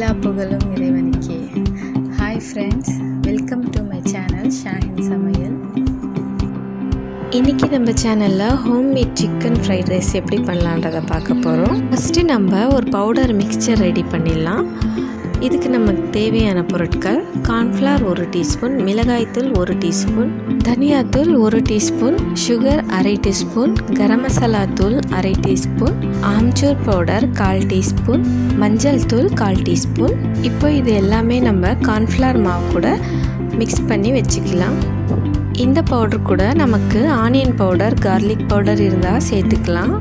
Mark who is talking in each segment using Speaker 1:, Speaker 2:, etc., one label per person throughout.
Speaker 1: எல்லா புகழும் இறைவனுக்கே. Hi friends, welcome to my channel Shahin சமையல். இன்றைக்கி நம்ம சேனலில் ஹோம்மேட் சிக்கன் ஃப்ரைட் ரைஸ் எப்படி பண்ணலான்றதை பார்க்க போகிறோம். ஃபஸ்ட்டு நம்ம ஒரு பவுடர் மிக்சர் ரெடி பண்ணிடலாம். இதுக்கு நமக்கு தேவையான பொருட்கள்: கார்ன்ஃப்ளவர் 1 டீஸ்பூன், மிளகாய்த்தூள் 1 டீஸ்பூன், தனியாத்தூள் 1 teaspoon, sugar 1/2 teaspoon, garam masala தூள் 1/2 டீஸ்பூன், ஆம்ச்சூர் பவுடர் 1/4 டீஸ்பூன், மஞ்சள் தூள் 1/4 டீஸ்பூன். இப்போ இது எல்லாமே நம்ம கார்ன்ஃப்ளவர் மாவு கூட மிக்ஸ் பண்ணி வச்சுக்கலாம். இந்த பவுடர் கூட நமக்கு ஆனியன் பவுடர், கார்லிக் பவுடர் இருந்தால் சேர்த்துக்கலாம்.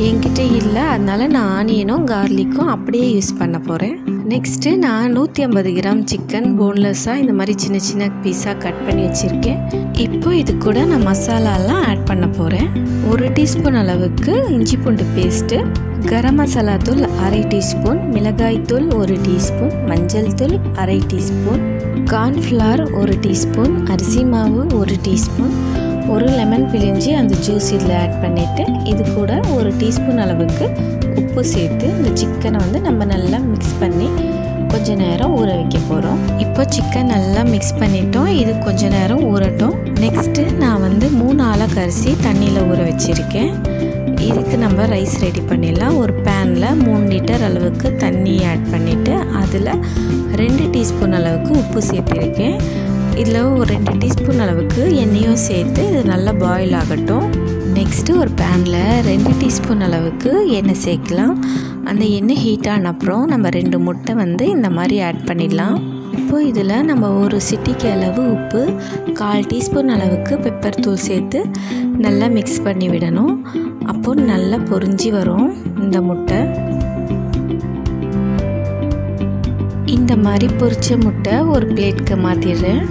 Speaker 1: என்கிட்ட இல்லை, அதனால் நான் ஆனியனும் கார்லிக்கும் அப்படியே யூஸ் பண்ண போகிறேன். நெக்ஸ்ட்டு நான் 150 கிராம் சிக்கன் போன்லெஸ்ஸாக இந்த மாதிரி சின்ன சின்ன பீஸாக கட் பண்ணி வச்சுருக்கேன். இப்போ இது கூட நான் மசாலாலாம் ஆட் பண்ண போகிறேன். 1 டீஸ்பூன் அளவுக்கு இஞ்சி பூண்டு பேஸ்ட்டு, கரம் மசாலா தூள் 1/2 டீஸ்பூன், மிளகாய் தூள் 1 டீஸ்பூன், மஞ்சள் தூள் 1/2 டீஸ்பூன், கார்ன்ஃப்ளவர் 1 டீஸ்பூன், அரிசி மாவு 1 டீஸ்பூன், 1 லெமன் பிழிஞ்சி அந்த ஜூஸ் இதில் ஆட் பண்ணிவிட்டு இது கூட 1 டீஸ்பூன் அளவுக்கு உப்பு சேர்த்து இந்த சிக்கனை நம்ம நல்லா மிக்ஸ் பண்ணி கொஞ்ச நேரம் ஊற வைக்க போகிறோம். இப்போ சிக்கன் நல்லா மிக்ஸ் பண்ணிட்டோம். இது கொஞ்ச நேரம் ஊறட்டும். நெக்ஸ்ட்டு நான் 3 ஆலக்கு அரிசி தண்ணியில் ஊற வச்சுருக்கேன். இதுக்கு நம்ம ரைஸ் ரெடி பண்ணிடலாம். ஒரு பேனில் 3 லிட்டர் அளவுக்கு தண்ணி ஆட் பண்ணிவிட்டு அதில் 2 டீஸ்பூன் அளவுக்கு உப்பு சேர்த்துருக்கேன். இதில் ஒரு 2 டீஸ்பூன் அளவுக்கு எண்ணெயும் சேர்த்து இது நல்லா பாயில் ஆகட்டும். நெக்ஸ்ட்டு ஒரு பேனில் 2 டீஸ்பூன் அளவுக்கு எண்ணெய் சேர்க்கலாம். அந்த எண்ணெய் ஹீட் ஆன அப்புறம் நம்ம 2 முட்டை இந்த மாதிரி ஆட் பண்ணிடலாம். இப்போது இதில் நம்ம ஒரு சிட்டிக்கு அளவு உப்பு, 1/4 டீஸ்பூன் அளவுக்கு பெப்பர் தூள் சேர்த்து நல்லா மிக்ஸ் பண்ணி விடணும். அப்போது நல்லா பொரிஞ்சு வரும் இந்த முட்டை. இந்த மாதிரி பொரிச்ச முட்டை ஒரு பிளேட்க்கு மாற்றிடுறேன்.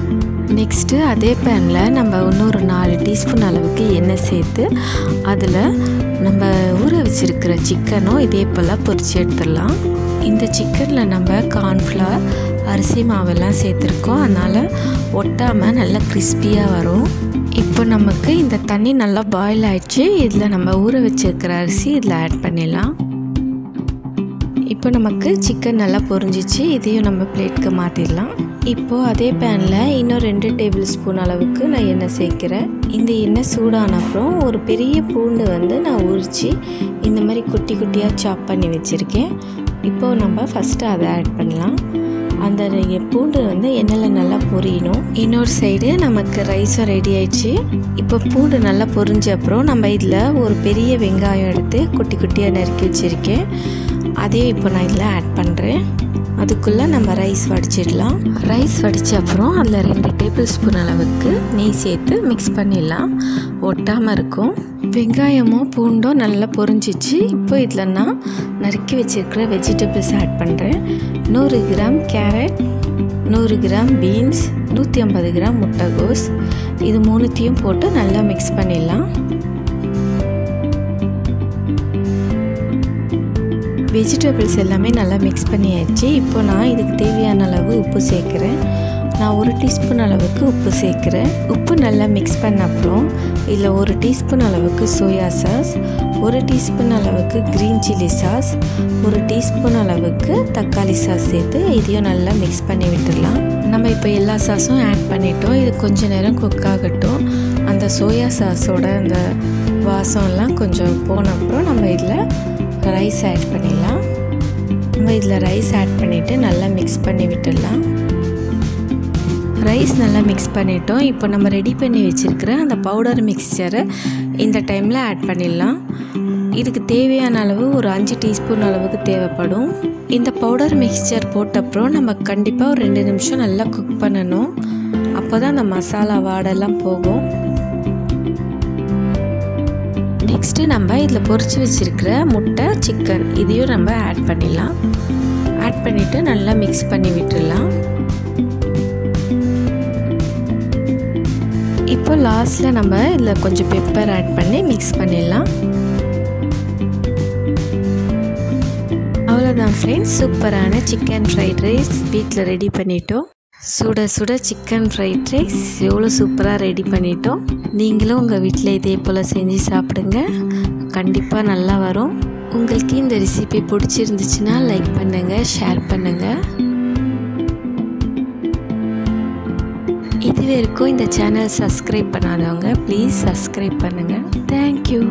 Speaker 1: நெக்ஸ்ட்டு அதே பேனில் நம்ம இன்னொரு 4 டீஸ்பூன் அளவுக்கு எண்ணெய் சேர்த்து அதில் நம்ம ஊற வச்சுருக்கிற சிக்கனும் இதே போல் பொரிச்சு எடுத்துடலாம். இந்த சிக்கனில் நம்ம கார்ன்ஃப்ளவர், அரிசி மாவெல்லாம் சேர்த்துருக்கோம், அதனால் ஒட்டாமல் நல்லா கிறிஸ்பியாக வரும். இப்போ நமக்கு இந்த தண்ணி நல்லா பாயில் ஆகிடுச்சு. இதில் நம்ம ஊற வச்சுருக்கிற அரிசி இதில் ஆட் பண்ணிடலாம். இப்போ நமக்கு சிக்கன் நல்லா பொரிஞ்சிச்சு. இதையும் நம்ம பிளேட்க்கு மாற்றிடலாம். இப்போது அதே பேனில் இன்னும் 2 டேபிள் ஸ்பூன் அளவுக்கு நான் எண்ணெய் சேர்க்குறேன். இந்த எண்ணெய் சூடான அப்புறம் ஒரு பெரிய பூண்டு நான் உரித்து இந்த மாதிரி குட்டி குட்டியாக சாப் பண்ணி வச்சுருக்கேன். இப்போது நம்ம ஃபஸ்ட்டு அதை ஆட் பண்ணலாம். அந்த பூண்டு எண்ணெயில் நல்லா பொரியணும். இன்னொரு சைடு நமக்கு ரைஸும் ரெடி ஆயிடுச்சு. இப்போ பூண்டு நல்லா பொரிஞ்ச அப்புறம் நம்ம இதில் ஒரு பெரிய வெங்காயம் எடுத்து குட்டி குட்டியாக நறுக்கி வச்சுருக்கேன். அதையும் இப்போ நான் இதில் ஆட் பண்ணுறேன். அதுக்குள்ளே நம்ம ரைஸ் வடிச்சிடலாம். ரைஸ் வடித்த அப்புறம் அதில் 2 டேபிள் ஸ்பூன் அளவுக்கு நெய் சேர்த்து மிக்ஸ் பண்ணிடலாம், ஒட்டாமல் இருக்கும். வெங்காயமும் பூண்டும் நல்லா பொரிஞ்சிச்சு. இப்போ இதில் நான் நறுக்கி வச்சுருக்கிற வெஜிடபிள்ஸ் ஆட் பண்ணுறேன். 100 gram carrot, 100 gram beans, 150 gram முட்டைகோஸ், இது 3த்தையும் போட்டு நல்லா மிக்ஸ் பண்ணிடலாம். வெஜிடபிள்ஸ் எல்லாமே நல்லா மிக்ஸ் பண்ணியாச்சு. இப்போ நான் இதுக்கு தேவையான அளவு உப்பு சேர்க்குறேன். நான் 1 டீஸ்பூன் அளவுக்கு உப்பு சேர்க்குறேன். உப்பு நல்லா மிக்ஸ் பண்ண அப்புறம் இதில் 1 டீஸ்பூன் அளவுக்கு சோயா சாஸ், 1 டீஸ்பூன் அளவுக்கு க்ரீன் சில்லி சாஸ், 1 டீஸ்பூன் அளவுக்கு தக்காளி சாஸ் சேர்த்து இதையும் நல்லா மிக்ஸ் பண்ணி விட்டுடலாம். நம்ம இப்போ எல்லா சாஸும் ஆட் பண்ணிட்டோம். இது கொஞ்சம் நேரம் குக் ஆகட்டும். அந்த சோயா சாஸோட அந்த வாசம்லாம் கொஞ்சம் போன அப்புறம் நம்ம இதில் ரைஸ் ஆட் பண்ணிடலாம். நம்ம இதில் ரைஸ் ஆட் பண்ணிவிட்டு நல்லா மிக்ஸ் பண்ணி விட்டுடலாம். ரைஸ் நல்லா மிக்ஸ் பண்ணிட்டோம். இப்போ நம்ம ரெடி பண்ணி வச்சுருக்கிற அந்த பவுடர் மிக்சரை இந்த டைமில் ஆட் பண்ணிடலாம். இதுக்கு தேவையான அளவு ஒரு 5 டீஸ்பூன் அளவுக்கு தேவைப்படும். இந்த பவுடர் மிக்சர் போட்ட அப்புறம் நம்ம கண்டிப்பாக ஒரு 2 நிமிஷம் நல்லா குக் பண்ணணும். அப்போ தான் அந்த மசாலா வாடெல்லாம் போகும். நெக்ஸ்ட்டு நம்ம இதில் பொரிச்சு வச்சுருக்கிற முட்டை, சிக்கன் இதையும் நம்ம ஆட் பண்ணிடலாம். ஆட் பண்ணிவிட்டு நல்லா மிக்ஸ் பண்ணி விட்டுடலாம். இப்போ லாஸ்ட்டில் நம்ம இதில் கொஞ்சம் பெப்பர் ஆட் பண்ணி மிக்ஸ் பண்ணிடலாம். அவ்வளோதான் ஃப்ரெண்ட்ஸ், சூப்பரான சிக்கன் ஃப்ரைட் ரைஸ் வீட்டில் ரெடி பண்ணிட்டோம். சுட சுட சிக்கன் ஃப்ரைட் ரைஸ் எவ்வளோ சூப்பராக ரெடி பண்ணிட்டோம். நீங்களும் உங்கள் வீட்டில் இதே போல் செஞ்சு சாப்பிடுங்க, கண்டிப்பாக நல்லா வரும். உங்களுக்கு இந்த ரெசிபி பிடிச்சிருந்துச்சுன்னா லைக் பண்ணுங்கள், ஷேர் பண்ணுங்கள். இது வரைக்கும் இந்த சேனல் சப்ஸ்கிரைப் பண்ணாதவங்க ப்ளீஸ் சப்ஸ்கிரைப் பண்ணுங்கள். தேங்க்யூ.